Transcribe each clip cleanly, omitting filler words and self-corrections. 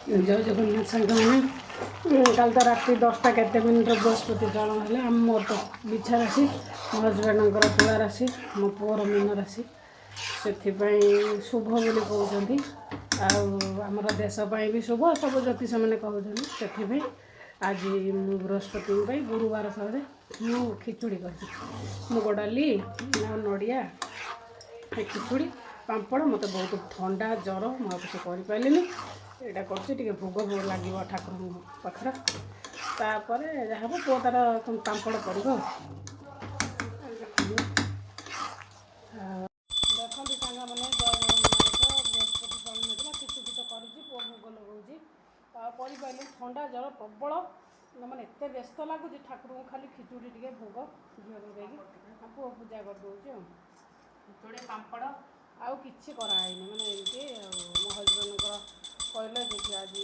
जय जगन्नाथ सांग मैंने कल तो राति 10टा केते मिनट बृहस्पति चलन है आम मोर तो बिछा राशि मो हजबैंड तुला राशि मो पुअर मीन राशि से शुभ बोली कहते आमर देशपाई भी शुभ सब ज्योतिष मैंने कहते से आज बृहस्पति गुरुवार सारे मु खिचुड़ी कर मुग डाली नड़िया खिचुड़ी पापड़ मत बहुत ठंडा जर मुझे करें यहाँ कर भोग लगे ठाकुर पाखर तापर जहाँ पुओ तार पापड़ कर देखो सांग मैंने जय जगन्नाथ बृहस्पति चलन होता खिचुड़ी तो करी पुओ भोग लगे ठंडा जर प्रबल मैंने एत व्यस्त लगुच ठाकुर को खाली खिचुड़ी टे भोग झील लगे पुओ पूजा करदे खिचुड़ी पापड़ आउ कि कराई मैंने एमती मो हजबैंड कहले देखिए आज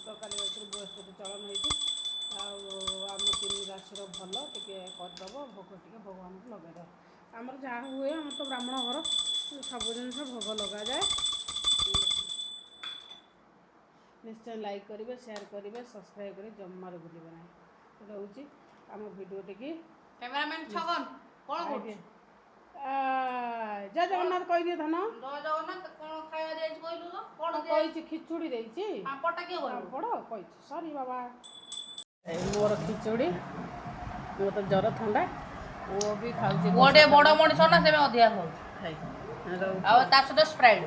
तरकारी बृहस्पति चलन होती आम 3 राशि भल टे करदेव भोग टे भगवान को लगेद आमर जहाँ हुए आम तो ब्राह्मण घर सब जिन भोग लग जाए निश्चय लाइक करेंगे शेयर करेंगे सब्सक्राइब करेंगे जमार भूलें ना रोचे आम भिडियो टी कैमरामैन छगन कौन जय जगन्नाथ कह दिए धन जय जगन्नाथ कौन खाया देछ कहलु तो कौन कही खिचुड़ी देछि पापड़टा के पापड़ कही सॉरी बाबा मोर खिचुड़ी मो तो जर ठंडा वो भी खाଉଛି गोटे बड़ मଣିଷ ना से अधिया खाऊ खाई आ ता सହିତ स्प्राइट